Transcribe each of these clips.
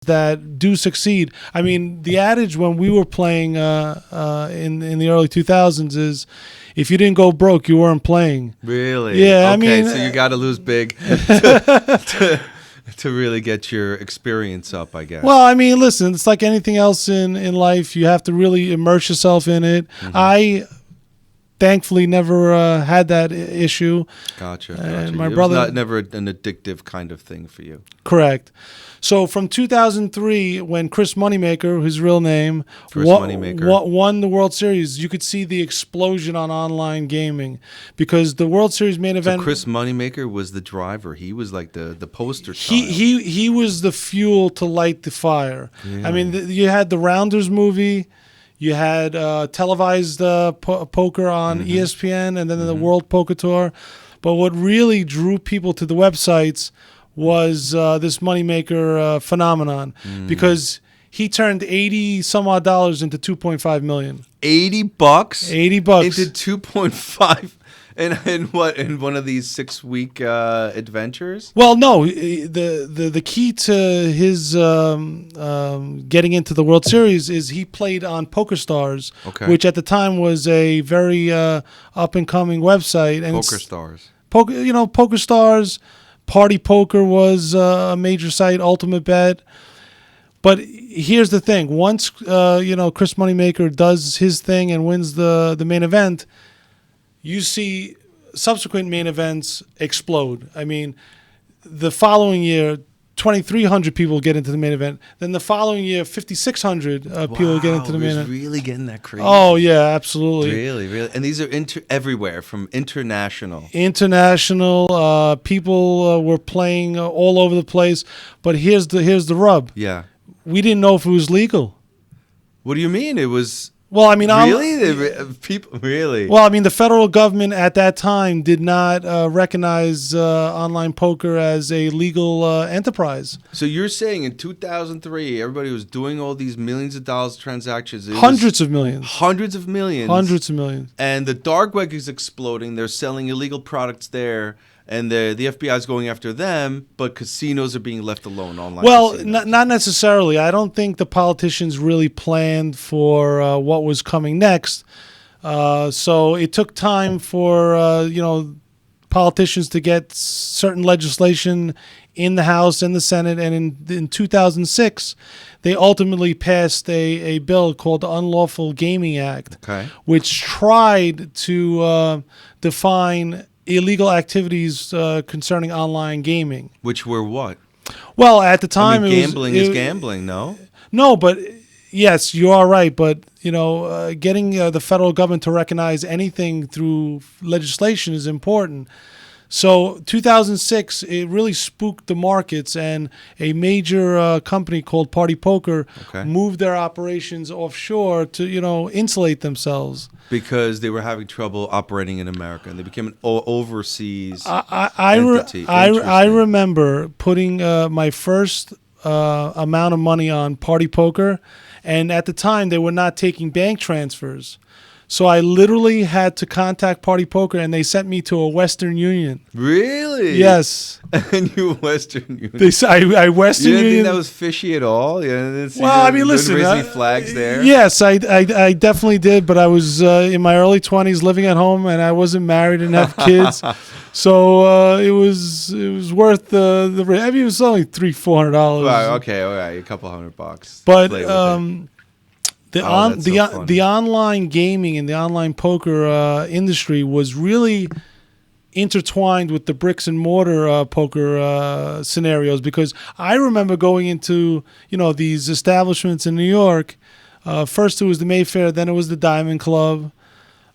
that do succeed. I mean, the adage when we were playing in the early 2000s is, if you didn't go broke, you weren't playing. Really? Yeah. Okay, I mean, so you got to lose big to really get your experience up, I guess. well, I mean, listen, it's like anything else in life. You have to really immerse yourself in it. Mm-hmm. I thankfully never had that issue. Gotcha. And my it brother, was never an addictive kind of thing for you. correct. So from 2003, when Chris Moneymaker, his real name, Moneymaker. won the World Series, you could see the explosion on online gaming, because the World Series main event. So Chris Moneymaker was the driver. He was like the poster child. He was the fuel to light the fire. Yeah. I mean, you had the Rounders movie. You had televised poker on ESPN, and then the World Poker Tour. But what really drew people to the websites was this Moneymaker phenomenon, because he turned $80 some odd into $2.5 million. $80? $80 into 2.5 in one of these 6-week adventures? Well, no, the key to his getting into the World Series is he played on PokerStars, which at the time was a very up and coming website. And PokerStars. PokerStars, Party Poker was a major site, Ultimate Bet. But here's the thing: once Chris Moneymaker does his thing and wins the main event, you see subsequent main events explode. I mean, the following year, 2,300 people get into the main event. Then the following year, 5,600 people get into the main event. Really getting that crazy? Oh yeah, absolutely. Really, and these are everywhere from international. People were playing all over the place. But here's the rub. Yeah. We didn't know if it was legal. What do you mean? It was. Well, I mean, really, people really. Well, I mean, the federal government at that time did not recognize online poker as a legal enterprise. So you're saying in 2003, everybody was doing all these millions of dollars transactions. Hundreds of millions. Hundreds of millions. Hundreds of millions. And the dark web is exploding. They're selling illegal products there. And the FBI is going after them, but casinos are being left alone online. Well, not necessarily. I don't think the politicians really planned for what was coming next. So it took time for politicians to get certain legislation in the House and the Senate. And in 2006, they ultimately passed a bill called the Unlawful Gaming Act, which tried to define illegal activities concerning online gaming. Which were what? Well, at the time, gambling is gambling, no? No, but yes, you are right. But getting the federal government to recognize anything through legislation is important. So 2006, it really spooked the markets, and a major company called Party Poker moved their operations offshore to insulate themselves. Because they were having trouble operating in America, and they became an overseas entity. I remember putting my first amount of money on Party Poker, and at the time they were not taking bank transfers. So I literally had to contact Party Poker, and they sent me to a Western Union. Really? Yes. And you Western Union. I Western Union. You didn't think that was fishy at all? Well, I mean, listen. Raising flags there? Yes, I definitely did, but I was in my early 20s living at home, and I wasn't married and have kids. So it was worth the I mean, it was only $300-$400. Right, okay, all right, a couple $100. But the online gaming and the online poker industry was really intertwined with the bricks and mortar poker scenarios, because I remember going into these establishments in New York. First it was the Mayfair, then it was the Diamond Club.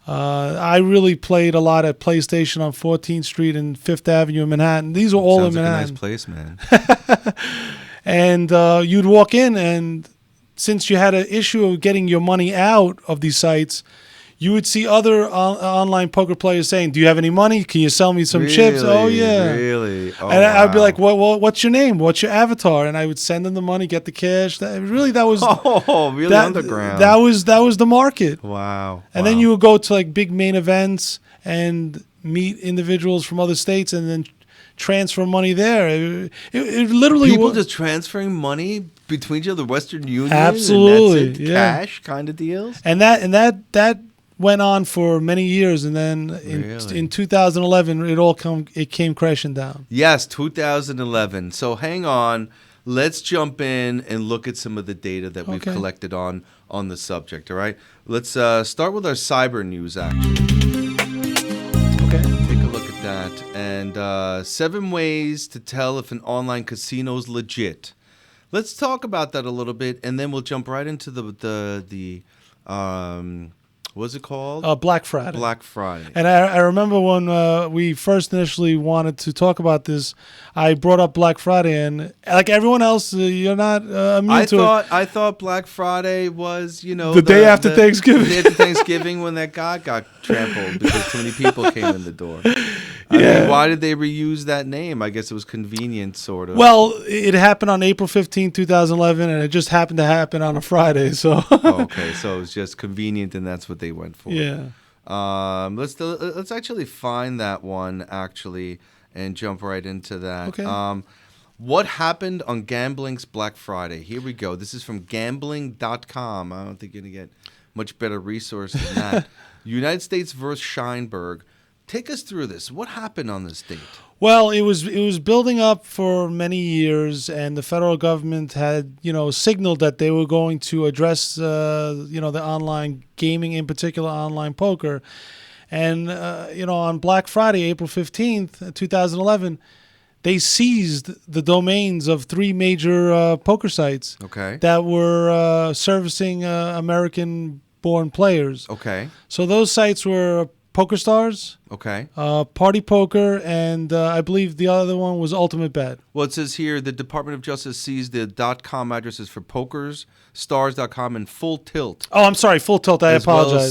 I really played a lot at PlayStation on 14th Street and 5th Avenue in Manhattan. These were all Sounds in like Manhattan. a nice place, man. And you'd walk in, and since you had an issue of getting your money out of these sites, you would see other online poker players saying, "Do you have any money? Can you sell me some chips?" Oh yeah, really. Oh, and I'd be like, "What's your name? What's your avatar?" And I would send them the money, get the cash. That was really underground. That was the market. Wow. And then you would go to like big main events and meet individuals from other states, and then transfer money there. It literally People just transferring money between each other, Western Union, absolutely, and that's it, cash kind of deals. And that went on for many years, and then in 2011, it came crashing down. Yes, 2011. So hang on, let's jump in and look at some of the data that we've collected on the subject. All right, let's start with our cyber news. Actually, take a look at that. And 7 ways to tell if an online casino is legit. Let's talk about that a little bit, and then we'll jump right into the what's it called? Black Friday. Black Friday. And I remember when we first initially wanted to talk about this, I brought up Black Friday, and like everyone else, you're not immune to it. I thought Black Friday was, the day after Thanksgiving. The day after Thanksgiving when that guy got trampled because too many people came in the door. I mean, why did they reuse that name? I guess it was convenient, sort of. Well, it happened on April 15, 2011, and it just happened to happen on a Friday. So okay, so it was just convenient, and that's what they went for. Yeah. Let's actually find that one actually and jump right into that. Okay. What happened on gambling's Black Friday? Here we go. This is from gambling.com. I don't think you're gonna get much better resource than that. United States versus Scheinberg. Take us through this. What happened on this date? Well, it was building up for many years, and the federal government had signaled that they were going to address the online gaming, in particular online poker, and on Black Friday, April 15th, 2011, they seized the domains of 3 major poker sites that were servicing American-born players. Okay. So those sites were PokerStars, Party Poker, and I believe the other one was Ultimate Bet. Well, it says here the Department of Justice seized the .com addresses for Pokers, Stars.com, and Full Tilt. Oh, I'm sorry, Full Tilt. I apologize. Well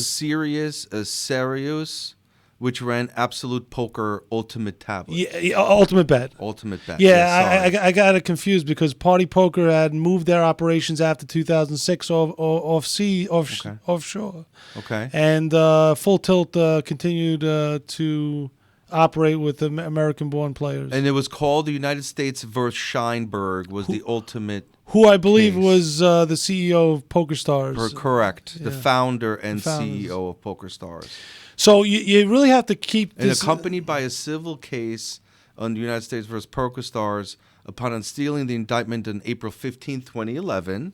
as Sirius, which ran Absolute Poker Ultimate Tablet. Yeah, Ultimate Bet. Ultimate Bet. Yeah, I got it confused because Party Poker had moved their operations after 2006 offshore. Okay. And Full Tilt continued to operate with the American-born players. And it was called the United States versus Scheinberg was the ultimate who I believe was the CEO of PokerStars. Correct. Yeah. The founder and CEO of PokerStars. So you really have to keep this... And accompanied by a civil case on the United States versus PokerStars upon unsealing the indictment on April 15, 2011,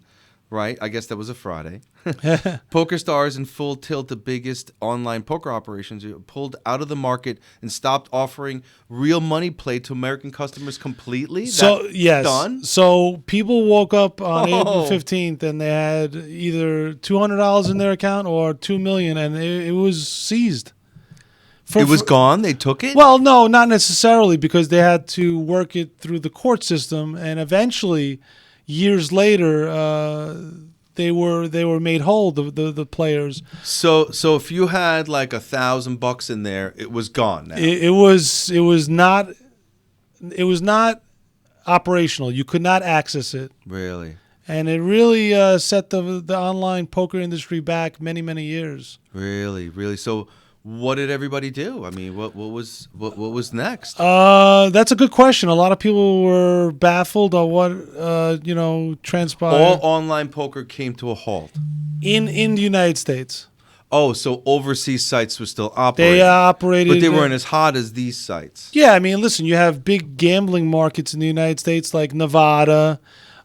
right? I guess that was a Friday. PokerStars and Full Tilt, the biggest online poker operations, pulled out of the market and stopped offering real money play to American customers completely. So yes, done. So people woke up on April 15th and they had either $200 in their account or $2 million, and it was seized. It was gone? They took it? Well, no, not necessarily, because they had to work it through the court system, and eventually, years later, they were made whole. The players. So if you had like $1,000 in there, it was gone now. It was not operational. You could not access it. Really. And it really set the online poker industry back many years. Really. So what did everybody do? I mean, what was next? That's a good question. A lot of people were baffled on what transpired. All online poker came to a halt in the United States. Oh, so overseas sites were still operating. They operated, but they weren't as hot as these sites. Yeah, I mean, listen, you have big gambling markets in the United States like Nevada,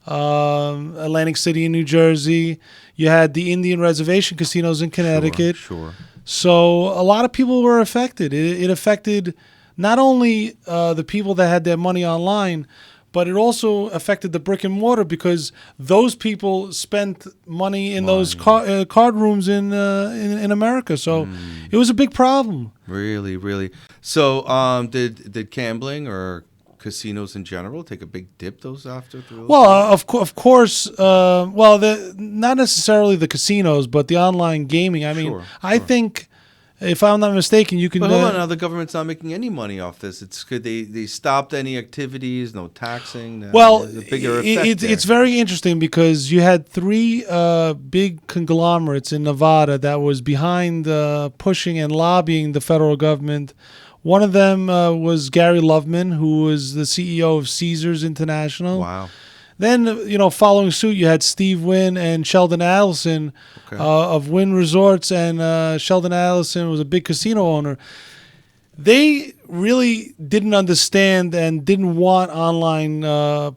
Atlantic City in New Jersey. You had the Indian reservation casinos in Connecticut. Sure. So a lot of people were affected. It affected not only the people that had their money online, but it also affected the brick and mortar, because those people spent money in those card rooms in America. So it was a big problem. Really. So did gambling or casinos in general take a big dip after? Well, of course. Not necessarily the casinos, but the online gaming. I mean, I think, if I'm not mistaken, you can. But hold on, now the government's not making any money off this. It's good they stopped any activities, no taxing. Well, a bigger effect it's very interesting, because you had 3 big conglomerates in Nevada that was behind pushing and lobbying the federal government. One of them was Gary Loveman, who was the CEO of Caesars International. Wow. Then, following suit, you had Steve Wynn and Sheldon Adelson of Wynn Resorts, and Sheldon Adelson was a big casino owner. They really didn't understand and didn't want online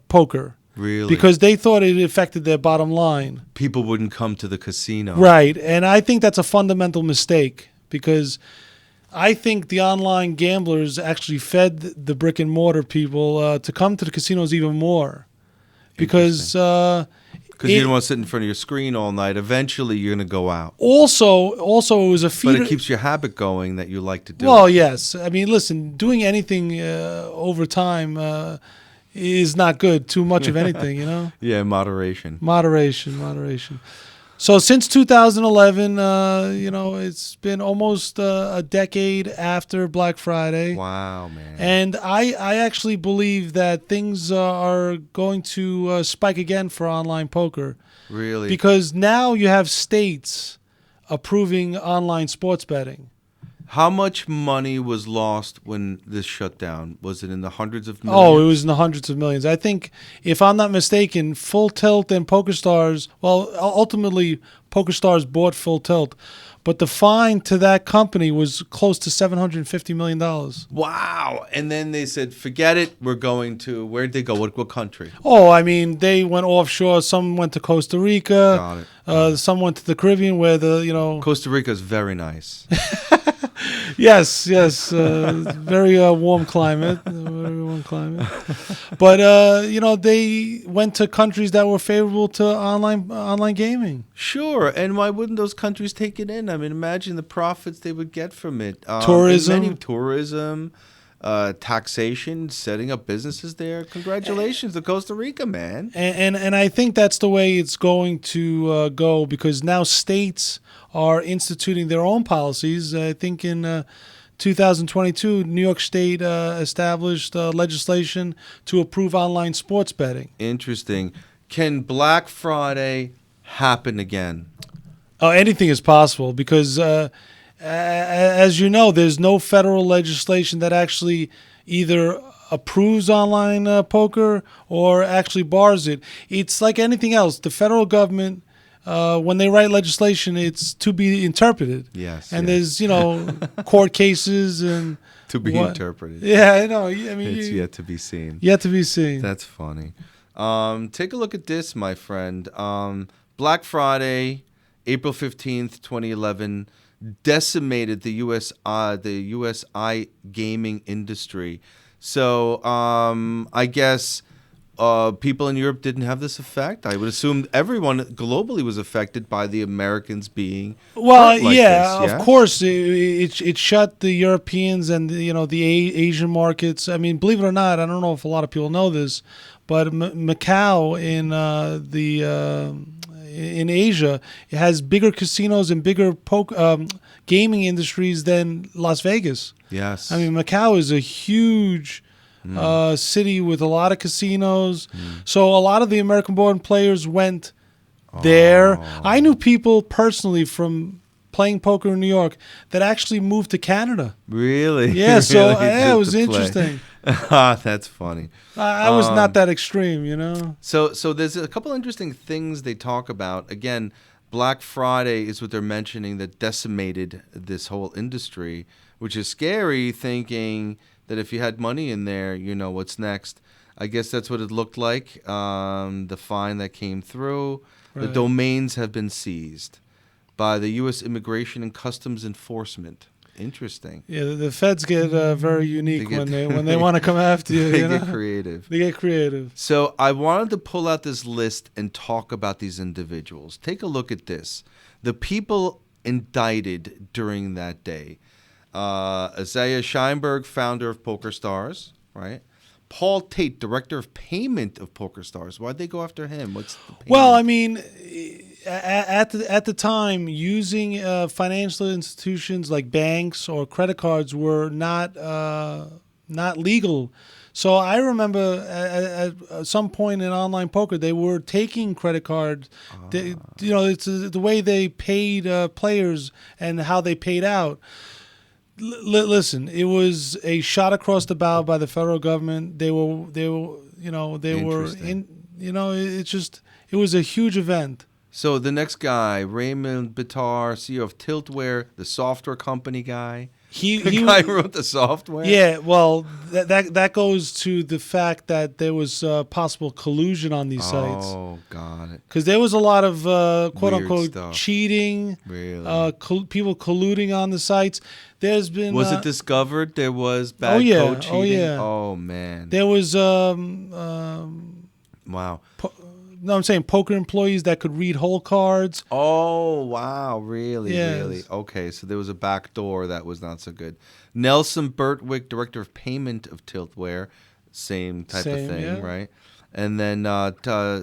poker. Really? Because they thought it affected their bottom line. People wouldn't come to the casino. Right. And I think that's a fundamental mistake, because I think the online gamblers actually fed the brick and mortar people to come to the casinos even more. Because you don't want to sit in front of your screen all night. Eventually, you're going to go out. Also, it was a feeder. But it keeps your habit going that you like to do. Well, yes. I mean, listen, doing anything over time is not good. Too much of anything, Yeah, moderation. Moderation. So since 2011, it's been almost a decade after Black Friday. Wow, man. And I actually believe that things are going to spike again for online poker. Really? Because now you have states approving online sports betting. How much money was lost when this shut down? Was it in the hundreds of millions? Oh, it was in the hundreds of millions. I think, if I'm not mistaken, Full Tilt and PokerStars, well, ultimately, PokerStars bought Full Tilt, but the fine to that company was close to $750 million. Wow. And then they said, forget it. We're going to, where'd they go? What country? Oh, I mean, they went offshore. Some went to Costa Rica. Got it. Some went to the Caribbean, where Costa Rica is very nice. Yes, very warm climate, But they went to countries that were favorable to online gaming. Sure, and why wouldn't those countries take it in? I mean, imagine the profits they would get from it. Tourism, taxation, setting up businesses there. Congratulations to Costa Rica, man. And I think that's the way it's going to go, because now states are instituting their own policies. I think in 2022, New York State established legislation to approve online sports betting. Interesting. Can Black Friday happen again? Oh, anything is possible, because as you know, there's no federal legislation that actually either approves online poker or actually bars it. It's like anything else. The federal government, when they write legislation, it's to be interpreted. Yes. And there's, court cases and to be interpreted. Yeah, I know. I mean, it's yet to be seen. Yet to be seen. That's funny. Take a look at this, my friend. Black Friday, April 15th, 2011, decimated the U.S. gaming industry. So I guess people in Europe didn't have this effect. I would assume everyone globally was affected by the Americans being hurt like this, of course. It shut the Europeans and the Asian markets. I mean, believe it or not, I don't know if a lot of people know this, but Macau in Asia, it has bigger casinos and bigger gaming industries than Las Vegas. Yes. I mean, Macau is a huge city with a lot of casinos. So a lot of the American-born players went there. I knew people personally from playing poker in New York that actually moved to Canada. Really? Yeah, so Really? it was interesting. That's funny. I was not that extreme, So there's a couple interesting things they talk about. Again, Black Friday is what they're mentioning that decimated this whole industry, which is scary, thinking that if you had money in there, what's next. I guess that's what it looked like, the fine that came through. Right. The domains have been seized by the U.S. Immigration and Customs Enforcement. Interesting. Yeah, the feds get very unique when they want to come after you. They get creative. They get creative. So I wanted to pull out this list and talk about these individuals. Take a look at this. The people indicted during that day. Isaiah Scheinberg, founder of PokerStars, right? Paul Tate, director of payment of PokerStars. Why'd they go after him? What's the payment? Well, I mean, at the time, using financial institutions like banks or credit cards were not legal. So I remember at some point in online poker, they were taking credit cards. It's the way they paid players and how they paid out. Listen, it was a shot across the bow by the federal government. They were, they were in, it was a huge event. So the next guy, Raymond Bitar, CEO of Tiltware, the software company guy. The guy who wrote the software. Yeah, well, that goes to the fact that there was possible collusion on these sites. Oh, got it. Because there was a lot of quote Weird unquote stuff. cheating, Really? People colluding on the sites. There's been Was it discovered there was bad code cheating? Oh yeah. Oh man. There was Wow. no, I'm saying poker employees that could read hole cards. Oh, wow. Really? Yes. Really? Okay, so there was a back door that was not so good. Nelson Bertwick, director of payment of Tiltware, same type of thing, yeah. right? And then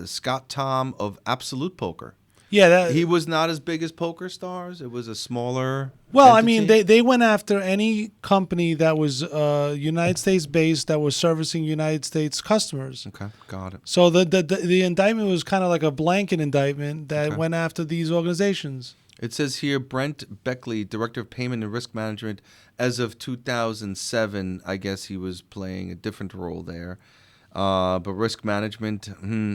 Scott Tom of Absolute Poker. Yeah, He was not as big as Poker Stars. It was a smaller Well, entity. I mean, they went after any company that was United States based that was servicing United States customers. Okay, got it. So the indictment was kind of like a blanket indictment that went after these organizations. It says here, Brent Beckley, Director of Payment and Risk Management, as of 2007, I guess he was playing a different role there. But risk management,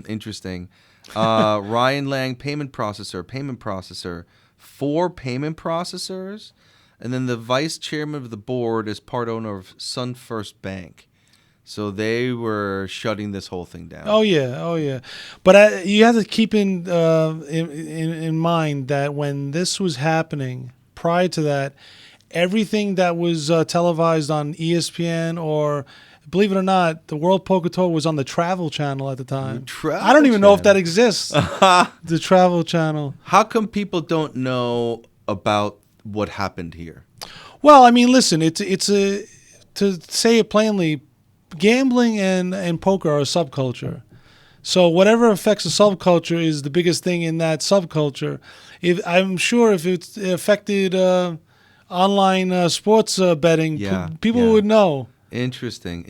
interesting. Ryan Lang, payment processor, 4 payment processors, and then the vice chairman of the board is part owner of SunFirst Bank. So they were shutting this whole thing down. Oh yeah. But you have to keep in mind that when this was happening, prior to that, everything that was televised on ESPN or, believe it or not, the World Poker Tour was on the Travel Channel at the time. I don't even know if that exists. The Travel Channel. How come people don't know about what happened here? Well, I mean, listen, it's to say it plainly, gambling and poker are a subculture. So whatever affects a subculture is the biggest thing in that subculture. I'm sure if it affected online sports betting, people would know. Interesting.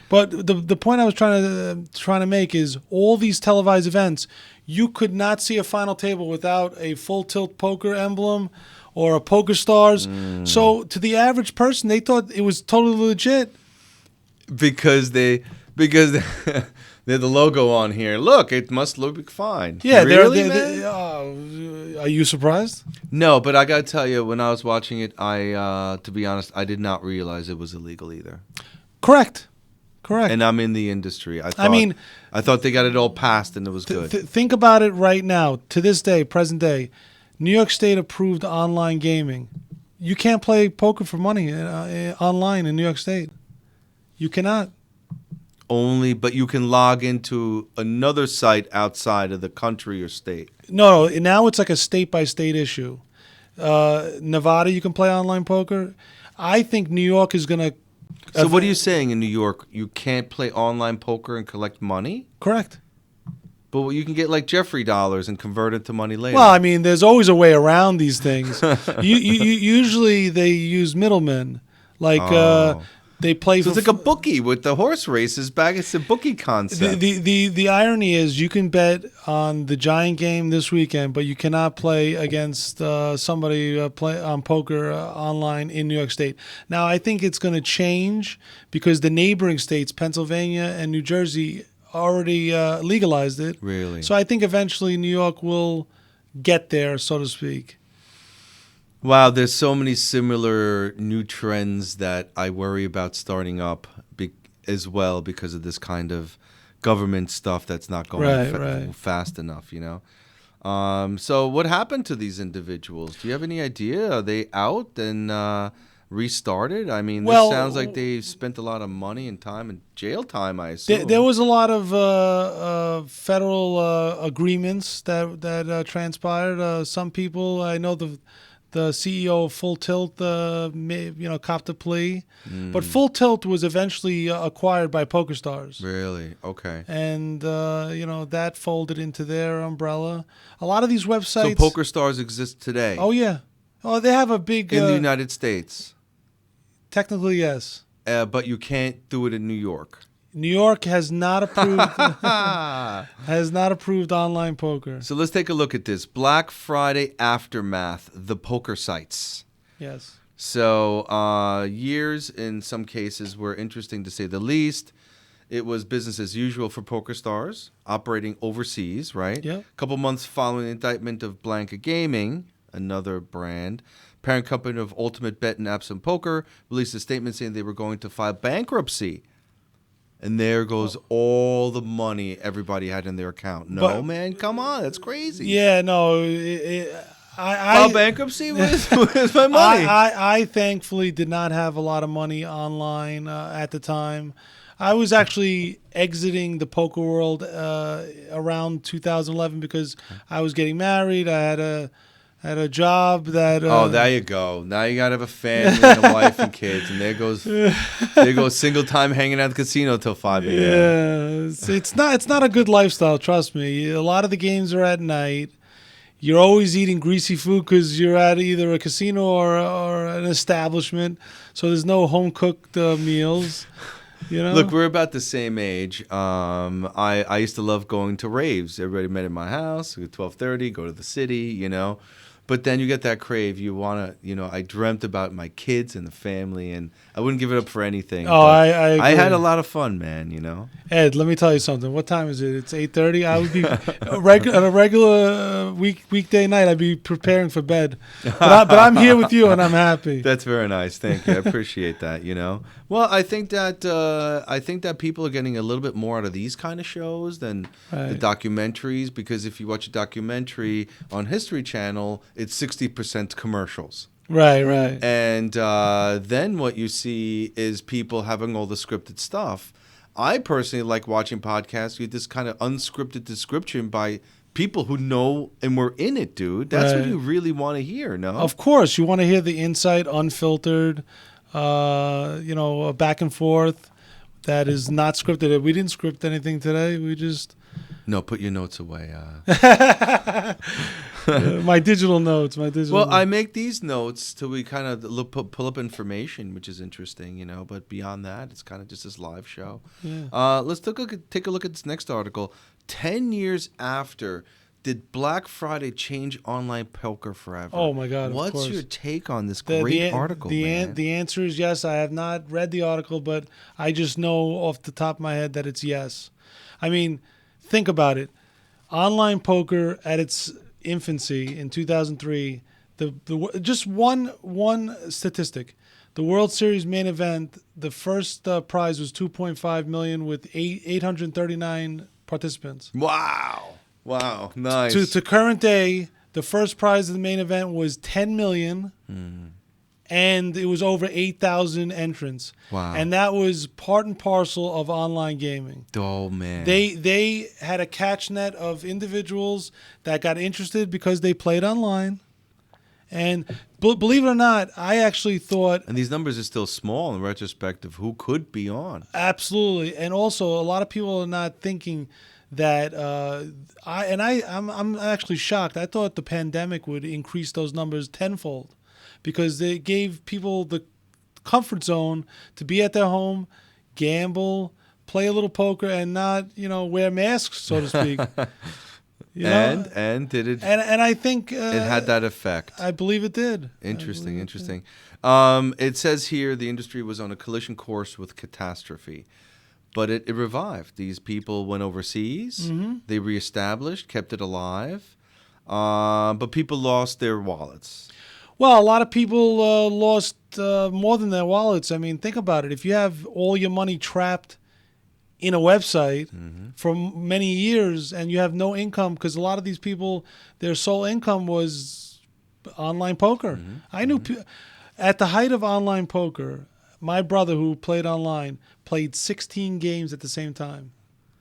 But the point I was trying to make is all these televised events, you could not see a final table without a Full Tilt Poker emblem or a Poker Stars. So to the average person, they thought it was totally legit. Because they're the logo on here. Look, it must look fine. Yeah, really, are you surprised? No, but I got to tell you, when I was watching it, to be honest, I did not realize it was illegal either. Correct. And I'm in the industry. I thought they got it all passed and it was good. Think about it right now. To this day, present day, New York State approved online gaming. You can't play poker for money online in New York State. You cannot. But you can log into another site outside of the country or state. No, now it's like a state-by-state issue. Nevada, you can play online poker. I think New York is going to... So what are you saying in New York? You can't play online poker and collect money? Correct. But you can get like Jeffrey dollars and convert it to money later. Well, I mean, there's always a way around these things. Usually they use middlemen. Like... They play. So it's like a bookie with the horse races back. It's a bookie concept. The irony is you can bet on the Giant game this weekend, but you cannot play against somebody play on poker online in New York State. Now I think it's going to change because the neighboring states, Pennsylvania and New Jersey, already legalized it. Really? So I think eventually New York will get there, so to speak. Wow, there's so many similar new trends that I worry about starting up as well because of this kind of government stuff that's not going fast enough, you know? So what happened to these individuals? Do you have any idea? Are they out and restarted? I mean, this sounds like they spent a lot of money and time and jail time, I assume. There was a lot of federal agreements that transpired. Some people, I know the CEO of Full Tilt, copped a plea. But Full Tilt was eventually acquired by PokerStars. Really? Okay. And, that folded into their umbrella. A lot of these websites... So PokerStars exists today? Oh, yeah. Oh, they have a big... In the United States? Technically, yes. But you can't do it in New York? New York has not approved online poker. So let's take a look at this. Black Friday Aftermath, the poker sites. Yes. So years in some cases were interesting to say the least. It was business as usual for PokerStars, operating overseas, right? Yeah. A couple months following the indictment of Blanca Gaming, another brand, parent company of Ultimate Bet and Absent Poker, released a statement saying they were going to file bankruptcy. And there goes all the money everybody had in their account. No, But- man, come on. That's crazy. Yeah, no. File bankruptcy with my money. I thankfully did not have a lot of money online at the time. I was actually exiting the poker world around 2011 because I was getting married. I had a job that. Oh, there you go. Now you gotta have a family and a wife and kids, and there goes single time hanging out at the casino till 5 a.m. Yeah, it's not a good lifestyle. Trust me. A lot of the games are at night. You're always eating greasy food because you're at either a casino or an establishment, so there's no home cooked meals. You know? Look, we're about the same age. I used to love going to raves. Everybody met at my house at 12:30. Go to the city, you know. But then you get that crave. You want to, you know, I dreamt about my kids and the family, and I wouldn't give it up for anything. Oh, I agree. I had a lot of fun, man, you know. Ed, let me tell you something. What time is it? It's 8:30. I would be on a regular weekday night. I'd be preparing for bed, but I'm here with you, and I'm happy. That's very nice. Thank you. I appreciate that. You know. Well, I think that people are getting a little bit more out of these kind of shows than the documentaries, because if you watch a documentary on History Channel, it's 60% commercials. Right. And then what you see is people having all the scripted stuff. I personally like watching podcasts with this kind of unscripted description by people who know and were in it, dude. That's what you really want to hear, no? Of course, you want to hear the insight, unfiltered, back and forth. That is not scripted. We didn't script anything today. We just... No, put your notes away. My digital notes. Well, I make these notes till we kind of pull up information, which is interesting, you know. But beyond that, it's kind of just this live show. Yeah. Let's take a look at this next article. 10 years after, did Black Friday change online poker forever? Oh, my God, of What's course. your take on this great article, man? The answer is yes. I have not read the article, but I just know off the top of my head that it's yes. I mean, think about it. Online poker at its infancy in 2003, just one statistic. The World Series main event, the first prize was $2.5 million with 839 participants. Wow, nice. To current day, the first prize of the main event was $10 million, and it was over 8,000 entrants. Wow. And that was part and parcel of online gaming. Oh, man. They had a catch net of individuals that got interested because they played online. And believe it or not, I actually thought... And these numbers are still small in retrospect of who could be on. Absolutely. And also, a lot of people are not thinking that... I'm actually shocked. I thought the pandemic would increase those numbers tenfold because they gave people the comfort zone to be at their home, gamble, play a little poker, and not, wear masks, so to speak. And did it? And I think it had that effect. I believe it did. Interesting. It says here the industry was on a collision course with catastrophe, but it revived. These people went overseas. Mm-hmm. They reestablished, kept it alive, but people lost their wallets. Well, a lot of people lost more than their wallets. I mean, think about it. If you have all your money trapped in a website for many years and you have no income, because a lot of these people, their sole income was online poker. I knew at the height of online poker, my brother who played online played 16 games at the same time.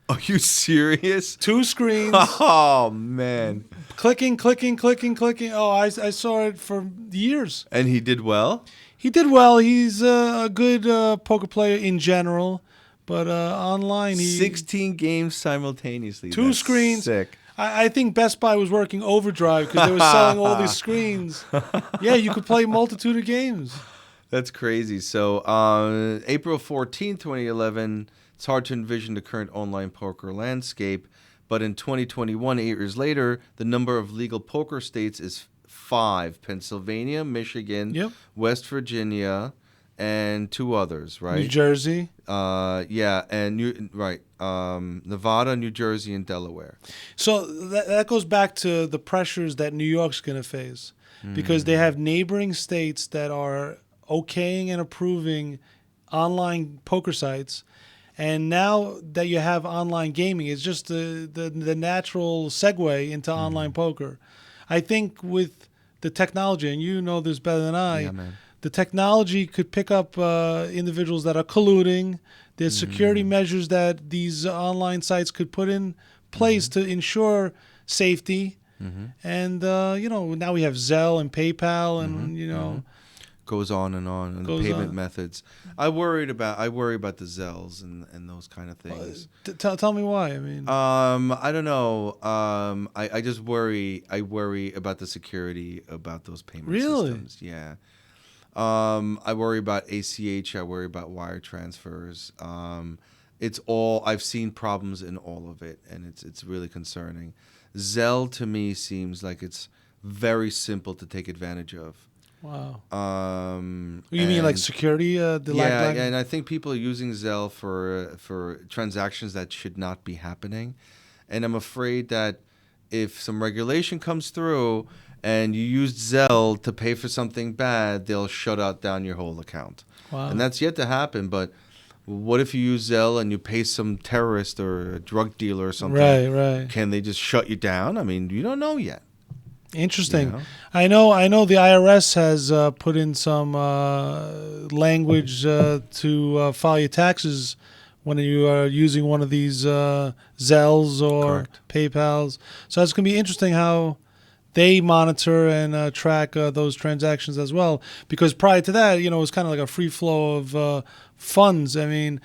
Are you serious? 2 screens. Oh, man. Clicking. Oh, I saw it for years. And he did well? He did well. He's a good poker player in general. But online, 16 games simultaneously. 2 screens. Sick. I think Best Buy was working overdrive because they were selling all these screens. Yeah, you could play a multitude of games. That's crazy. So April 14, 2011, it's hard to envision the current online poker landscape. But in 2021, 8 years later, the number of legal poker states is 5: Pennsylvania, Michigan, Yep. West Virginia, and 2 others, right? New Jersey. Nevada, New Jersey, and Delaware. So that goes back to the pressures that New York's going to face, because they have neighboring states that are okaying and approving online poker sites. And now that you have online gaming, it's just the natural segue into online poker. I think with the technology, and you know this better than I, Yeah, man. the technology could pick up individuals that are colluding. There's security measures that these online sites could put in place to ensure safety. And, now we have Zelle and PayPal and, Goes on and the Goes payment on. methods. I worry about the Zells and those kind of things. Tell me why. I mean, I don't know. I just worry. I worry about the security about those payment Really? systems. Yeah. I worry about ACH. I worry about wire transfers. It's all. I've seen problems in all of it, and it's really concerning. Zelle to me seems like it's very simple to take advantage of. wow. You You mean like security? Yeah, and I think people are using Zelle for transactions that should not be happening, and I'm afraid that if some regulation comes through and you used Zelle to pay for something bad, they'll shut out down your whole account. Wow. And that's yet to happen. But what if you use Zelle and you pay some terrorist or a drug dealer or something? Right. Can they just shut you down? I mean, you don't know yet. Interesting. You know? I know the IRS has put in some language to file your taxes when you are using one of these Zells or Correct. PayPals. So it's going to be interesting how they monitor and track those transactions as well. Because prior to that, it was kind of like a free flow of funds. I mean,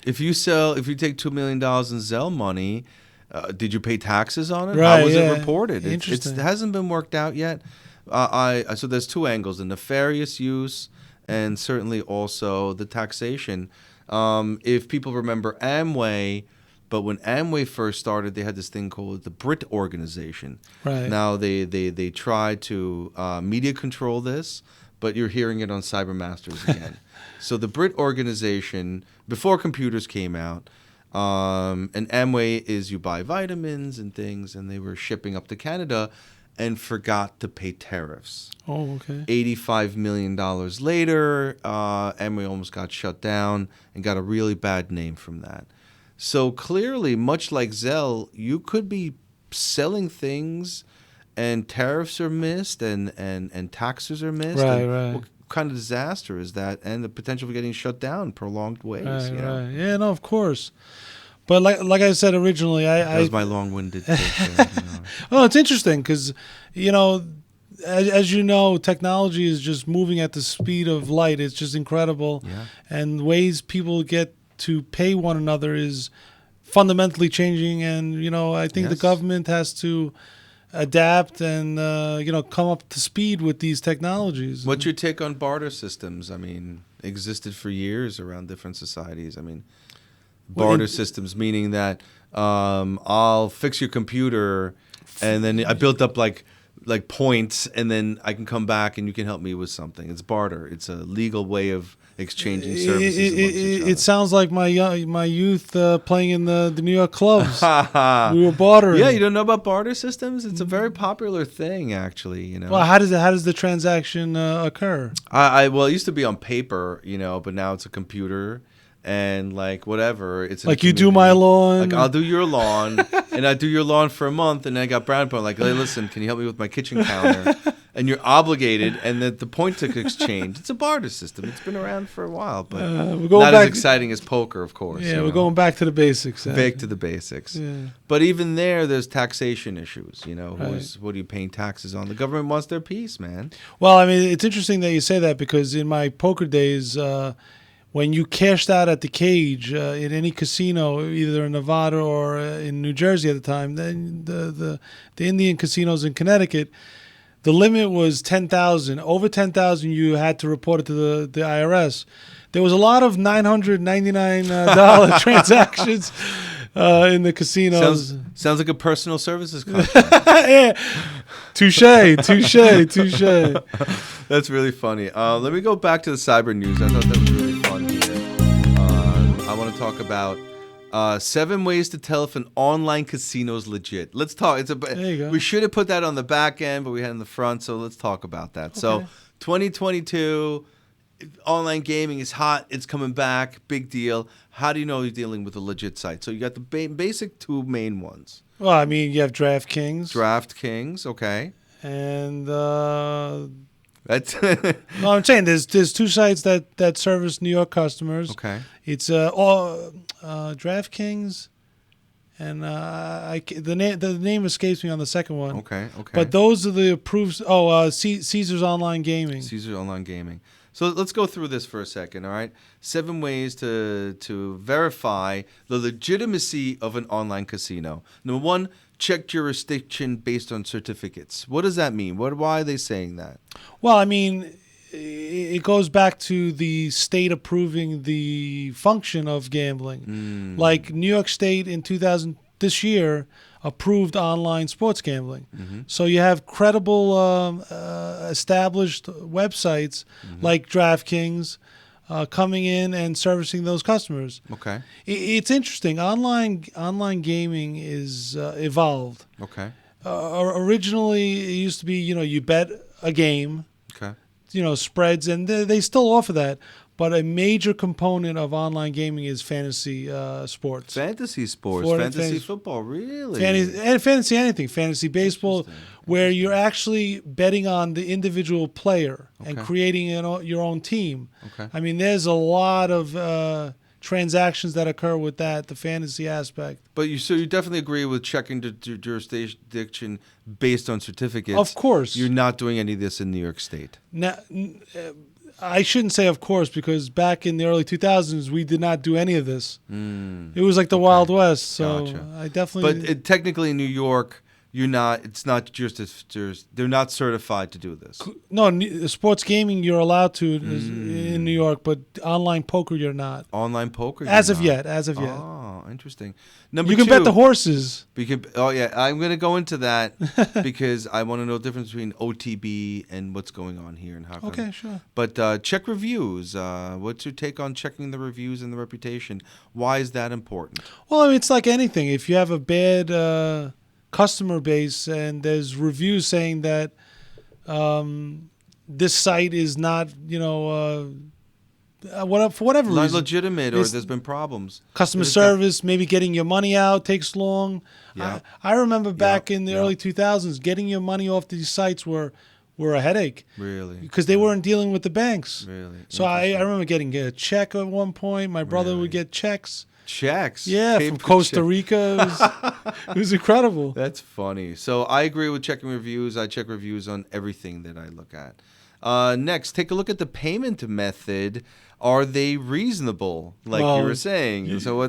If you take $2 million in Zelle money, did you pay taxes on it? Right, How was yeah. it reported? Interesting. It hasn't been worked out yet. So there's 2 angles: the nefarious use and certainly also the taxation. If people remember Amway, but when Amway first started, they had this thing called the BRIT organization. Right. Now they tried to media control this, but you're hearing it on CyberMasters again. So the BRIT organization, before computers came out, and Amway is you buy vitamins and things, and they were shipping up to Canada and forgot to pay tariffs. Oh, okay. $85 million later, Amway almost got shut down and got a really bad name from that. So clearly, much like Zelle, you could be selling things and tariffs are missed and taxes are missed. Right, and right. What kind of disaster is that? And the potential for getting shut down prolonged ways. Right, you know? right. Yeah, no, of course. But like I said originally, That was my long-winded take. Oh, it's interesting because, as you know, technology is just moving at the speed of light. It's just incredible. Yeah. And ways people get to pay one another is fundamentally changing. And, I think the Yes. government has to adapt and, come up to speed with these technologies. What's your take on barter systems? I mean, existed for years around different societies. I mean, barter systems meaning that I'll fix your computer, and then I built up like points, and then I can come back and you can help me with something. It's barter. It's a legal way of exchanging services amongst each other. It sounds like my youth playing in the New York clubs. We were bartering. Yeah, you don't know about barter systems? It's a very popular thing, actually. Well, how does the transaction occur? Well, it used to be on paper, but now it's a computer. And whatever, it's Like you do my lawn. Like I'll do your lawn, and I do your lawn for a month, and then I got brown point. Like, hey, listen, can you help me with my kitchen counter? And you're obligated, and the point to exchange. It's a barter system. It's been around for a while, but we're going not back as exciting as poker, of course. Yeah, we're going back to the basics. Back to the basics. Yeah. But even there's taxation issues. Right. What are you paying taxes on? The government wants their piece, man. Well, I mean, it's interesting that you say that because in my poker days. When you cashed out at the cage in any casino, either in Nevada or in New Jersey at the time, then the Indian casinos in Connecticut, the limit was $10,000. Over $10,000, you had to report it to the IRS. There was a lot of $999 transactions in the casinos. Sounds like a personal services contract. Yeah. Touche. That's really funny. Let me go back to the cyber news. I thought that was really fun here. I want to talk about 7 ways to tell if an online casino is legit. Let's talk. There you go. We should have put that on the back end, but we had it in the front. So let's talk about that. So 2022, online gaming is hot. It's coming back. Big deal. How do you know you're dealing with a legit site? So you got the basic 2 main ones. Well, I mean, you have DraftKings, okay. And That's no, I'm saying there's 2 sites that service New York customers. okay. It's DraftKings, and the name escapes me on the second one. Okay. But those are the approved. Caesar's Online Gaming. Caesar Online Gaming. So let's go through this for a second, all right? 7 ways to verify the legitimacy of an online casino. Number 1, check jurisdiction based on certificates. What does that mean? Why are they saying that? Well, I mean, it goes back to the state approving the function of gambling. Like New York State in this year approved online sports gambling. So you have credible established websites like DraftKings coming in and servicing those customers. Okay. It's interesting. Online gaming is evolved. Okay. Originally, it used to be, you bet a game, Okay. Spreads, and they still offer that. But a major component of online gaming is fantasy sports. Fantasy sports, fantasy football, really? Fantasy anything, fantasy baseball, where you're actually betting on the individual player and creating your own team. Okay. I mean, there's a lot of transactions that occur with that, the fantasy aspect. But you definitely agree with checking the jurisdiction based on certificates. Of course. You're not doing any of this in New York State. Now, I shouldn't say of course, because back in the early 2000s, we did not do any of this. It was like the Wild West. So Gotcha. I definitely... But technically in New York, you're not. It's not they're not certified to do this. No, sports gaming you're allowed to in New York, but online poker you're not. Online poker? As of yet. Oh, interesting. Number you can 2, bet the horses. I'm going to go into that because I want to know the difference between OTB and what's going on here and how. Okay, sure. But check reviews. What's your take on checking the reviews and the reputation? Why is that important? Well, I mean, it's like anything. If you have a bad customer base and there's reviews saying that this site is not, for whatever Not reason, legitimate, or there's been problems. customer service, maybe getting your money out takes long. Yeah. I remember back in the early 2000s, getting your money off these sites were a headache. Really? Because they weren't dealing with the banks. Really? So I remember getting a check at one point. My brother would get checks. Checks? Yeah, from Costa Rica. It was incredible. That's funny. So I agree with checking reviews. I check reviews on everything that I look at. Next, take a look at the payment method. Are they reasonable, like you were saying? So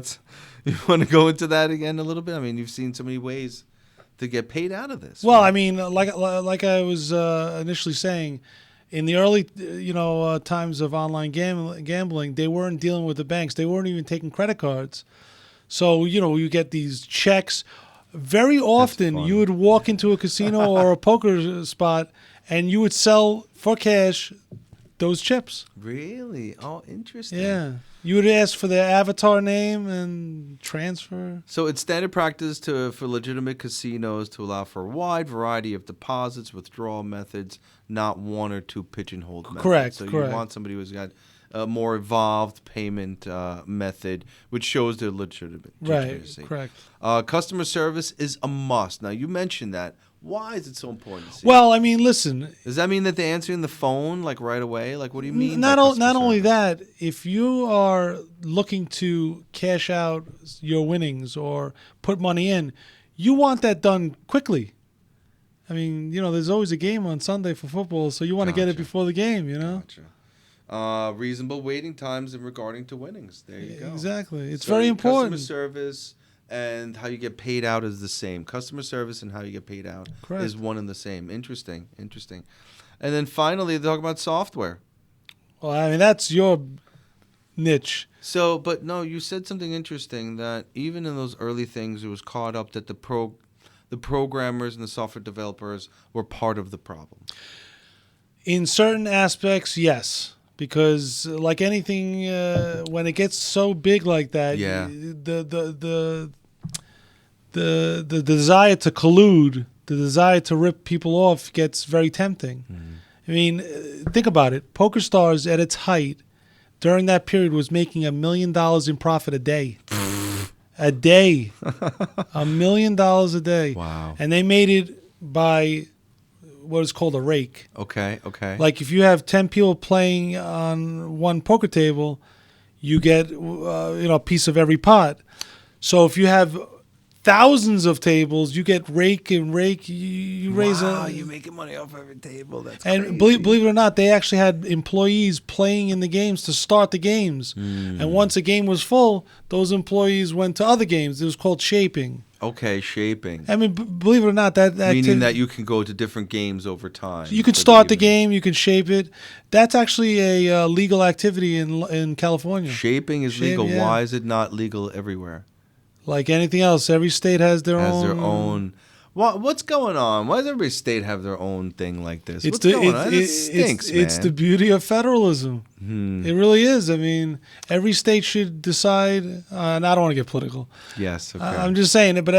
you want to go into that again a little bit? I mean, you've seen so many ways to get paid out of this. Well, right? I mean, like I was initially saying, in the early times of online gambling, they weren't dealing with the banks. They weren't even taking credit cards. So, you get these checks. Very often, you would walk into a casino or a poker spot, and you would sell for cash those chips. Really? Oh, interesting. Yeah. You would ask for their avatar name and transfer. So it's standard practice for legitimate casinos to allow for a wide variety of deposits, withdrawal methods, not one or two pigeonholed methods. Correct. So you want somebody who's got a more evolved payment method, which shows their legitimacy. Right, correct. Customer service is a must. Now, you mentioned that. Why is it so important to see? Well, I mean, listen. Does that mean that they're answering the phone like right away? Like, what do you mean? Not only that, if you are looking to cash out your winnings or put money in, you want that done quickly. I mean, there's always a game on Sunday for football, so you want to get it before the game, Gotcha. Reasonable waiting times in regarding to winnings. There you go. Exactly. It's very important. Customer service and how you get paid out is the same. Customer service and how you get paid out is one and the same. Interesting. And then finally, they talk about software. Well, I mean, that's your niche. So, but no, you said something interesting that even in those early things, it was caught up that the the programmers and the software developers were part of the problem? In certain aspects, yes. Because like anything, when it gets so big like that, Yeah. the desire to collude, the desire to rip people off gets very tempting. I mean, think about it. PokerStars at its height during that period was making $1 million in profit a day. A day. $1 million a day. Wow. And they made it by what is called a rake. Okay. Like if you have 10 people playing on one poker table, you get a piece of every pot. So if you have thousands of tables, you get rake. You raise you're making money off every table. That's and crazy. believe it or not, they actually had employees playing in the games to start the games. And once a game was full, those employees went to other games. It was called shaping. Okay, shaping. I mean, believe it or not, that Meaning that you can go to different games over time. you could start the game, you can shape it. That's actually a legal activity in California. Shaping is legal. Yeah. Why is it not legal everywhere? Like anything else, every state has their Has own. their own. What's going on? Why does every state have their own thing like this? It's What's going on? It stinks, man. It's the beauty of federalism. It really is. I mean, every state should decide. And I don't want to get political. Yes, okay. I'm just saying it, but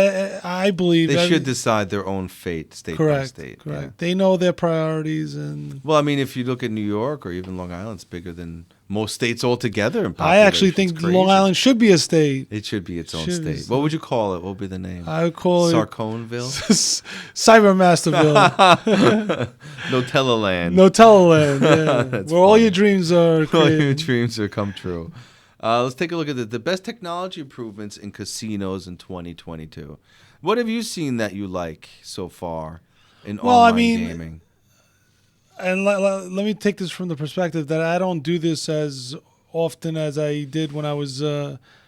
I believe they should decide their own fate, state by state. Correct. Yeah. They know their priorities, and Well, I mean, if you look at New York or even Long Island, it's bigger than most states altogether. In I actually population. think It's crazy. Long Island should be a state. It should be its own Should be state. so. What would you call it? What would be the name? I would call Sarconeville? CyberMasterville. Nutella Land. Nutella Land, yeah. That's where all funny. your dreams are All your created. dreams are come true. Let's take a look at the best technology improvements in casinos in 2022. What have you seen that you like so far in online gaming? And let me take this from the perspective that I don't do this as often as I did when I was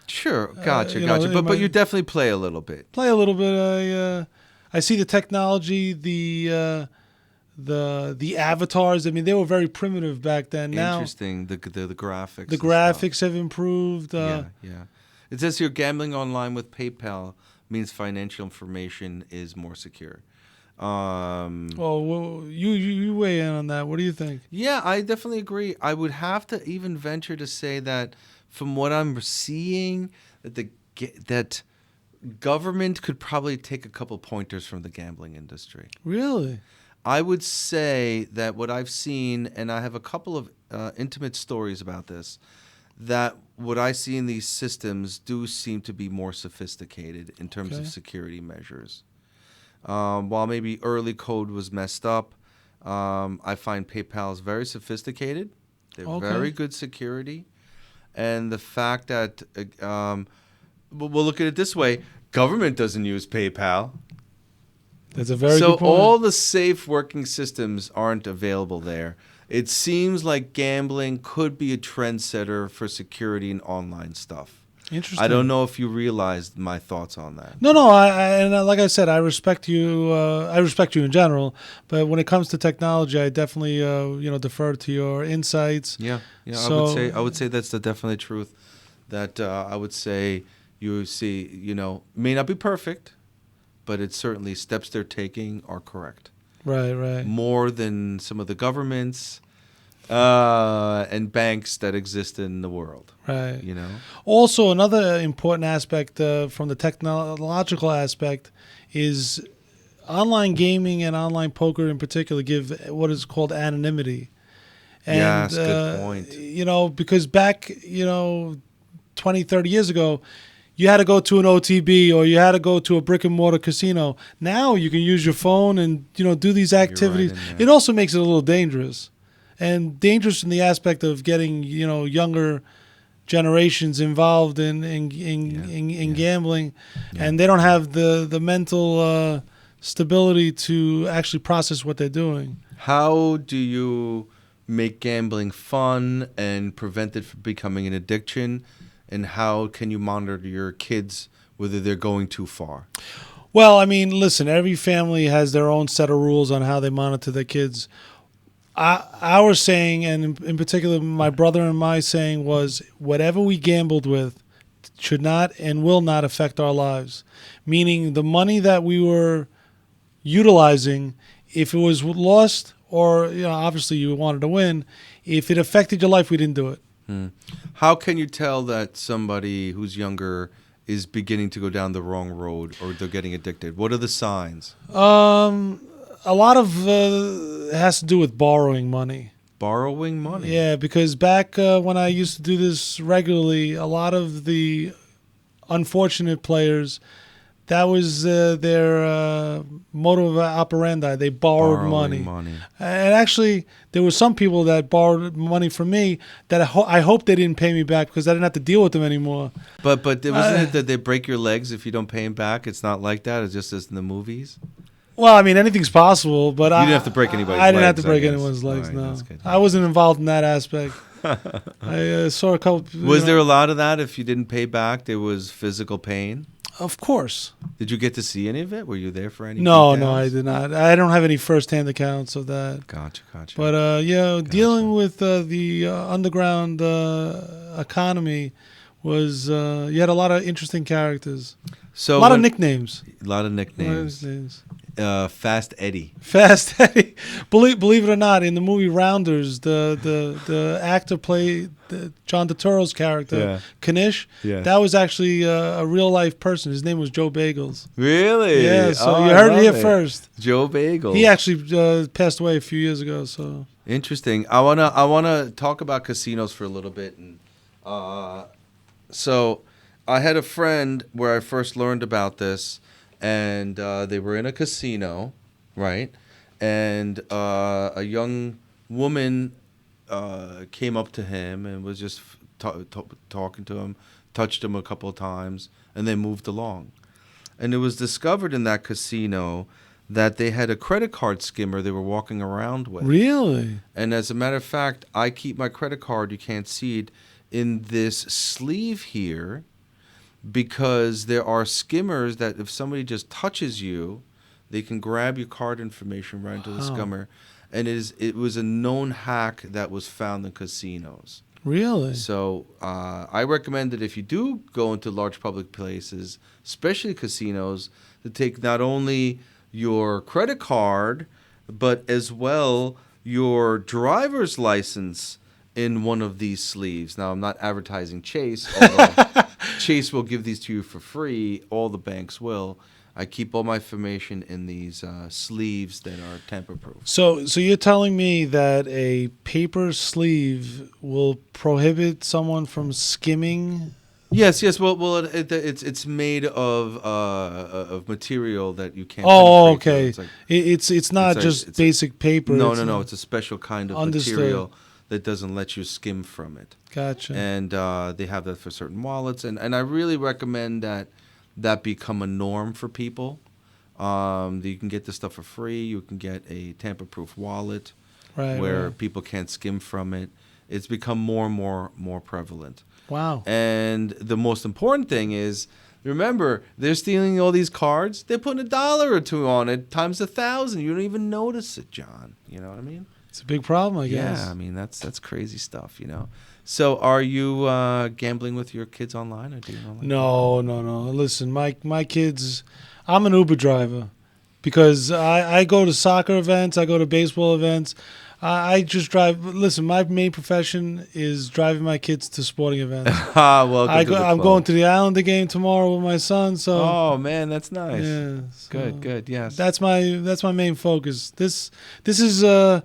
Sure, gotcha. in But my- you definitely play a little bit. play a little bit. I see the technology, the avatars. I mean, they were very primitive back then. Now Interesting. The graphics. the and graphics stuff. have improved. Yeah. It says here gambling online with PayPal means financial information is more secure. Well, you weigh in on that. What do you think? Yeah, I definitely agree. I would have to even venture to say that from what I'm seeing, that government could probably take a couple pointers from the gambling industry. Really? I would say that what I've seen, and I have a couple of intimate stories about this, that what I see in these systems do seem to be more sophisticated in terms of security measures. While maybe early code was messed up, I find PayPal is very sophisticated. They're very good security. And the fact that, we'll look at it this way, government doesn't use PayPal. That's a very So good point. all the safe working systems aren't available there. It seems like gambling could be a trendsetter for security and online stuff. Interesting. I don't know if you realized my thoughts on that. No, like I said, I respect you. I respect you in general, but when it comes to technology, I definitely, defer to your insights. Yeah. So- I would say that's the definite truth. That I would say you see, may not be perfect, but it's certainly steps they're taking are correct. Right. More than some of the governments and banks that exist in the world. Right. Also, Also, another important aspect from the technological aspect is online gaming and online poker in particular give what is called anonymity. And, yes, good point. Because back, 20, 30 years ago, you had to go to an OTB or you had to go to a brick and mortar casino. Now you can use your phone and, do these activities. in there. It also makes it a little dangerous. And dangerous in the aspect of getting, younger generations involved in gambling. Yeah. And they don't have the mental stability to actually process what they're doing. How do you make gambling fun and prevent it from becoming an addiction? And how can you monitor your kids whether they're going too far? Well, I mean, listen, every family has their own set of rules on how they monitor their kids. Our saying, and in particular my brother and my saying, was whatever we gambled with should not and will not affect our lives. Meaning the money that we were utilizing. If it was lost, or obviously you wanted to win, if it affected your life, we didn't do it. How can you tell that somebody who's younger is beginning to go down the wrong road, or they're getting addicted? What are the signs? A lot of it has to do with borrowing money. Borrowing money? Yeah, because back when I used to do this regularly, a lot of the unfortunate players, that was their modus operandi. They borrowed money. And actually, there were some people that borrowed money from me that I hope they didn't pay me back because I didn't have to deal with them anymore. But wasn't it that they break your legs if you don't pay them back? It's not like that. It's just as in the movies. Well, I mean, anything's possible, but you didn't have to break anybody's legs. I didn't have to break anyone's legs. Right, no, that's good. I wasn't involved in that aspect. I saw a couple. Was there a lot of that? If you didn't pay back, there was physical pain. Of course. Did you get to see any of it? Were you there for any? No, beatdowns? no, I did not. I don't have any first-hand accounts of that. Gotcha. But dealing with the underground economy was you had a lot of interesting characters. So a lot of nicknames. Fast Eddie. Fast Eddie. Believe it or not, in the movie Rounders, the actor played John Turturro's character, Kanish. Yeah. That was actually a real life person. His name was Joe Bagels. Really? Yeah. So you heard it here first. Joe Bagels. He actually passed away a few years ago. So interesting. I wanna talk about casinos for a little bit, and so I had a friend where I first learned about this. And they were in a casino, right? And a young woman came up to him and was just talking to him, touched him a couple of times, and then moved along. And it was discovered in that casino that they had a credit card skimmer they were walking around with. Really? And as a matter of fact, I keep my credit card, you can't see it, in this sleeve here, because there are skimmers that if somebody just touches you, they can grab your card information right into the skimmer. And it was a known hack that was found in casinos. Really? So I recommend that if you do go into large public places, especially casinos, to take not only your credit card, but as well your driver's license in one of these sleeves. Now, I'm not advertising Chase, although Chase will give these to you for free. All the banks will. I keep all my information in these sleeves that are tamper-proof. So you're telling me that a paper sleeve will prohibit someone from skimming? Yes. Well, it's made of material that you can't. Oh, okay. It's not just basic paper. No. It's a special kind of Understood. material that doesn't let you skim from it. Gotcha. And they have that for certain wallets. And I really recommend that become a norm for people. You can get this stuff for free. You can get a tamper-proof wallet where people can't skim from it. It's become more and more prevalent. Wow. And the most important thing is, remember, they're stealing all these cards. They're putting $1 or $2 on it times 1,000. You don't even notice it, John. You know what I mean? It's a big problem, I guess. Yeah, I mean, that's crazy stuff, you know. So are you gambling with your kids online? Or do you No. Listen, my kids, I'm an Uber driver because I go to soccer events. I go to baseball events. I just drive. Listen, my main profession is driving my kids to sporting events. I'm going to the Islander game tomorrow with my son. So. Oh man, that's nice. Yeah, so good. Yes. That's my main focus. This is a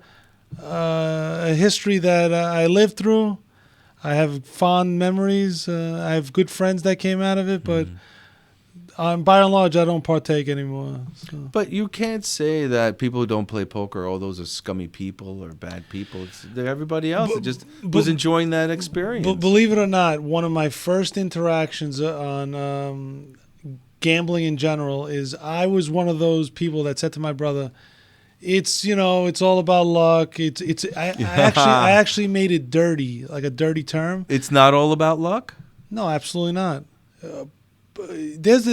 history that I lived through. I have fond memories. I have good friends that came out of it, but. By and large, I don't partake anymore. So. But you can't say that people who don't play poker, those are scummy people or bad people. They're everybody else that just was enjoying that experience. But believe it or not, one of my first interactions on gambling in general is I was one of those people that said to my brother, "It's it's all about luck." I actually made it dirty, like a dirty term. It's not all about luck? No, absolutely not. There's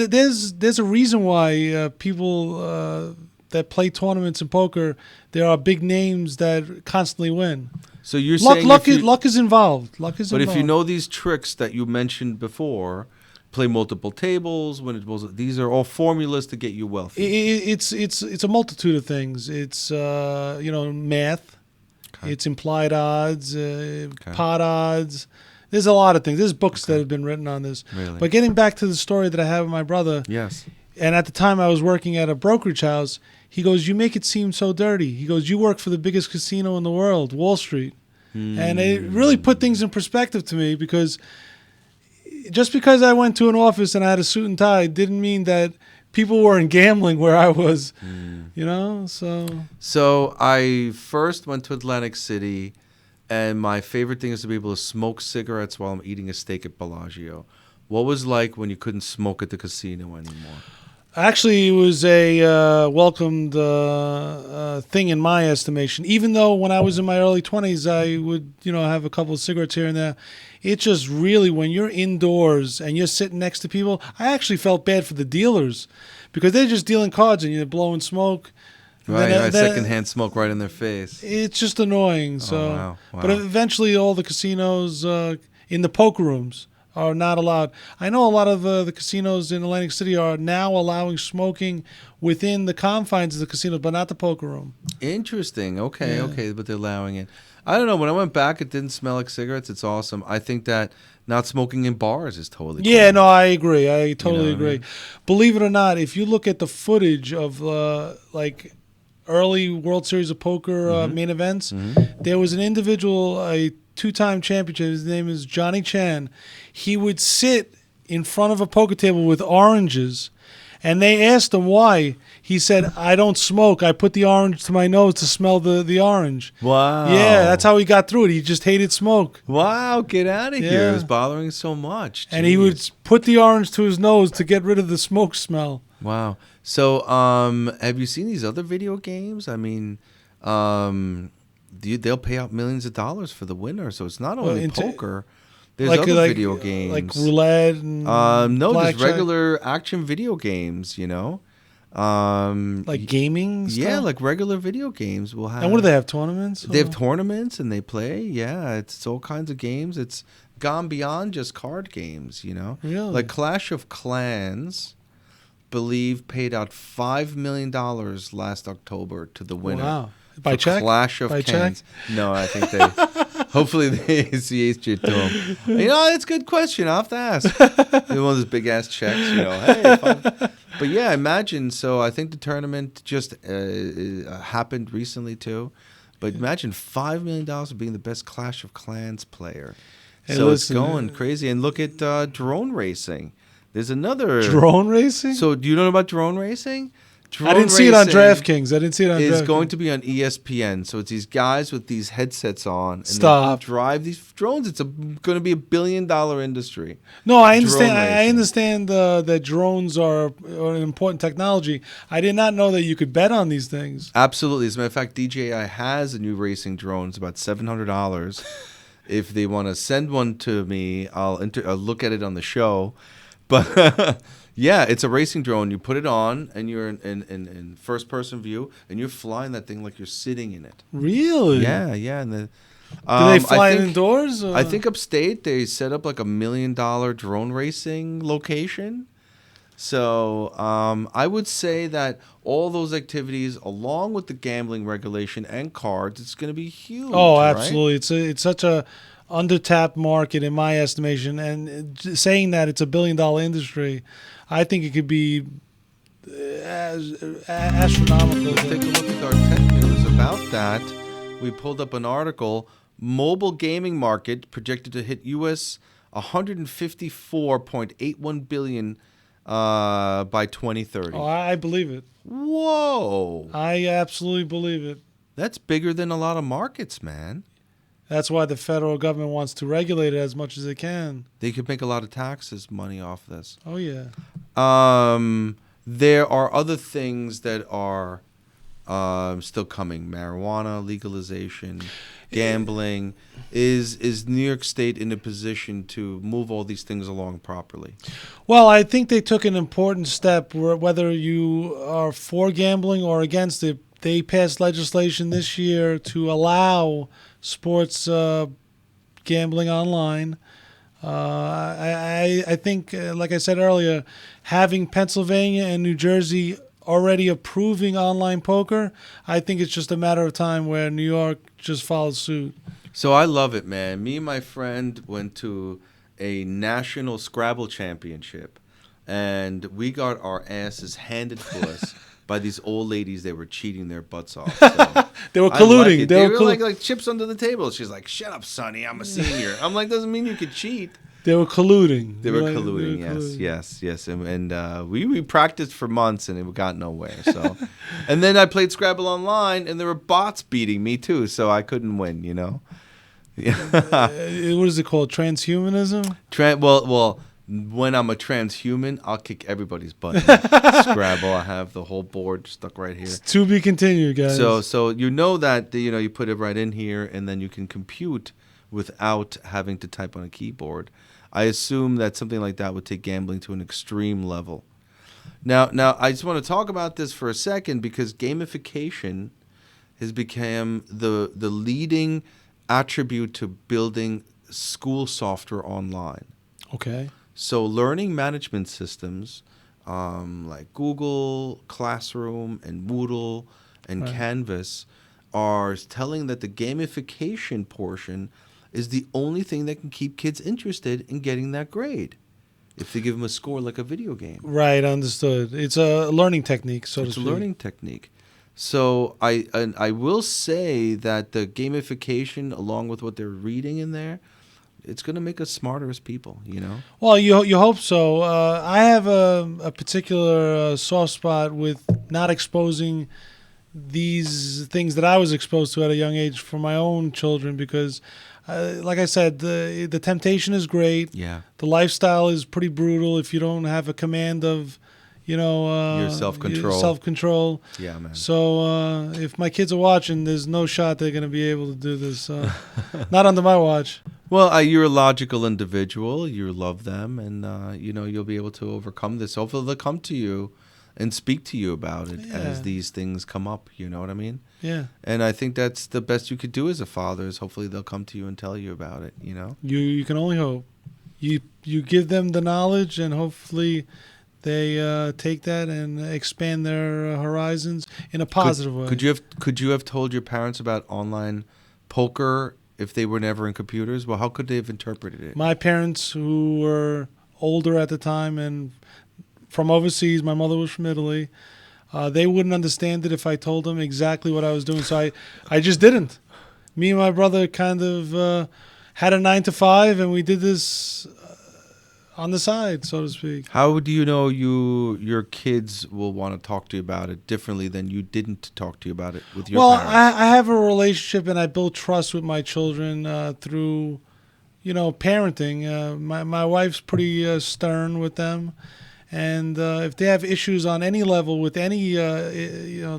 a reason why people that play tournaments in poker, there are big names that constantly win. So you're luck saying luck is involved. Luck is but involved. If you know these tricks that you mentioned before, play multiple tables. These are all formulas to get you wealthy. It's a multitude of things. It's math. Okay. It's implied odds, pot odds. There's a lot of things. There's books that have been written on this. Really? But getting back to the story that I have with my brother. Yes. And at the time I was working at a brokerage house, he goes, "You make it seem so dirty." He goes, "You work for the biggest casino in the world, Wall Street." And it really put things in perspective to me, because just because I went to an office and I had a suit and tie didn't mean that people weren't gambling where I was, So I first went to Atlantic City, and my favorite thing is to be able to smoke cigarettes while I'm eating a steak at Bellagio. What was it like when you couldn't smoke at the casino anymore? Actually, it was a welcomed thing in my estimation. Even though when I was in my early 20s, I would, have a couple of cigarettes here and there. It just really, when you're indoors and you're sitting next to people, I actually felt bad for the dealers, because they're just dealing cards and you're blowing smoke. Right, secondhand smoke right in their face. It's just annoying. So, wow. But eventually, all the casinos in the poker rooms are not allowed. I know a lot of the casinos in Atlantic City are now allowing smoking within the confines of the casino, but not the poker room. Interesting. Okay, but they're allowing it. I don't know. When I went back, it didn't smell like cigarettes. It's awesome. I think that not smoking in bars is totally cool. Yeah, no, I agree. I totally agree. I mean? Believe it or not, if you look at the footage of early World Series of Poker main events, there was an individual, a two-time championship. His name is Johnny Chan. He would sit in front of a poker table with oranges, and they asked him why. He said, "I don't smoke. I put the orange to my nose to smell the orange." Wow. Yeah, that's how he got through it. He just hated smoke. Wow, get out of here. Yeah. It was bothering so much. And he would put the orange to his nose to get rid of the smoke smell. Wow. So, have you seen these other video games? I mean, they'll pay out millions of dollars for the winner. So it's not only poker. There's other video games. Like roulette and no, blackjack. there's regular action video games, like gaming stuff? Yeah, like regular video games will have. And what do they have, tournaments? They have tournaments and they play. Yeah, it's all kinds of games. It's gone beyond just card games, Really? Like Clash of Clans, believe paid out $5 million last October to the winner. Wow. By check? Clash of Clans. No, I think they. Hopefully they CH'd it to him. That's a good question. I'll have to ask. One of those big ass checks. Hey, fun. But yeah, imagine. So I think the tournament just happened recently too. But imagine $5 million for being the best Clash of Clans player. Hey, so listen, it's going crazy. And look at drone racing. There's another drone racing. So do you know about drone racing? I didn't see it on DraftKings. It's going to be on ESPN. So it's these guys with these headsets on. And Stop. They drive these drones. It's going to be $1 billion industry. No, I understand. I understand that drones are an important technology. I did not know that you could bet on these things. Absolutely. As a matter of fact, DJI has a new racing drone. It's about $700. If they want to send one to me, I'll look at it on the show. But yeah, it's a racing drone. You put it on, and you're in first-person view, and you're flying that thing like you're sitting in it. Really? Yeah. And do they fly indoors? Or? I think upstate they set up like $1 million drone racing location. So I would say that all those activities, along with the gambling regulation and cards, it's going to be huge. Oh, absolutely! Right? It's such a undertapped market in my estimation, and saying that it's $1 billion industry, I think it could be astronomical. Let's take a look at our tech news about that. We pulled up an article. Mobile gaming market projected to hit US $154.81 billion by 2030. Oh, I believe it. Whoa! I absolutely believe it. That's bigger than a lot of markets, man. That's why the federal government wants to regulate it as much as it can. They could make a lot of taxes money off this. Oh, yeah. There are other things that are still coming. Marijuana legalization, gambling. Is New York State in a position to move all these things along properly? Well, I think they took an important step whether you are for gambling or against it. They passed legislation this year to allow sports gambling online. I think, like I said earlier, having Pennsylvania and New Jersey already approving online poker, I think it's just a matter of time where New York just follows suit. So I love it, man. Me and my friend went to a national Scrabble championship, and we got our asses handed to us by these old ladies. They were cheating their butts off. So They were I like colluding. it. They were like chips under the table. She's like, "Shut up, Sonny. I'm a senior." I'm like, "Doesn't mean you could cheat." They were colluding. They were colluding. Yes. And we practiced for months, and it got nowhere. So, and then I played Scrabble online, and there were bots beating me too, so I couldn't win. You know. What is it called? Transhumanism? Well, when I'm a transhuman, I'll kick everybody's butt. In Scrabble, I have the whole board stuck right here. It's to be continued, guys. So you know that you put it right in here, and then you can compute without having to type on a keyboard. I assume that something like that would take gambling to an extreme level. Now, I just want to talk about this for a second because gamification has become the leading attribute to building school software online. Okay. So learning management systems like Google Classroom and Moodle and Right. Canvas are telling that the gamification portion is the only thing that can keep kids interested in getting that grade if they give them a score like a video game. Right, understood. It's a learning technique, so to It's a speak. learning technique. So I will say that the gamification, along with what they're reading in there, it's going to make us smarter as people, you know? Well, you hope so. I have a particular soft spot with not exposing these things that I was exposed to at a young age for my own children because, like I said, the temptation is great. Yeah. The lifestyle is pretty brutal if you don't have a command of, Your self-control. your self-control. Yeah, man. So if my kids are watching, there's no shot they're going to be able to do this. Not under my watch. Well, you're a logical individual. You love them, and you'll be able to overcome this. Hopefully, they'll come to you and speak to you about it as these things come up. You know what I mean? Yeah. And I think that's the best you could do as a father. Is hopefully they'll come to you and tell you about it. You know? You can only hope. You give them the knowledge, and hopefully they take that and expand their horizons in a positive way. Could you have told your parents about online poker if they were never in computers? Well, how could they have interpreted it? My parents, who were older at the time and from overseas, my mother was from Italy, they wouldn't understand it if I told them exactly what I was doing. So I just didn't. Me and my brother kind of had a 9 to 5, and we did this on the side, so to speak. How do you know your kids will want to talk to you about it differently than you didn't talk to you about it with your parents? I have a relationship, and I build trust with my children through, parenting. My wife's pretty stern with them, and if they have issues on any level with any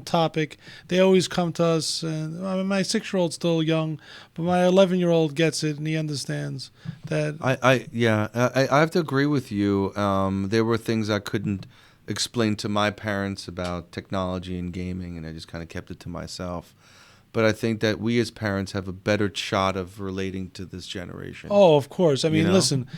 topic, they always come to us. And my 6-year-old's still young, but my 11-year-old gets it, and he understands that. I have to agree with you. There were things I couldn't explain to my parents about technology and gaming, and I just kind of kept it to myself. But I think that we as parents have a better shot of relating to this generation. Oh, of course. I mean, listen.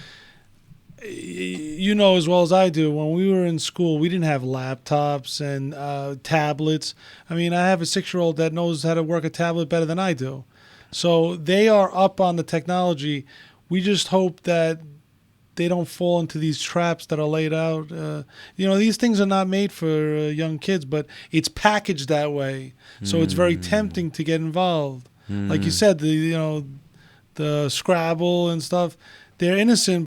You know as well as I do, when we were in school, we didn't have laptops and tablets. I mean, I have a 6-year-old that knows how to work a tablet better than I do. So they are up on the technology. We just hope that they don't fall into these traps that are laid out. These things are not made for young kids, but it's packaged that way. So it's very tempting to get involved. Like you said, the Scrabble and stuff, they're innocent.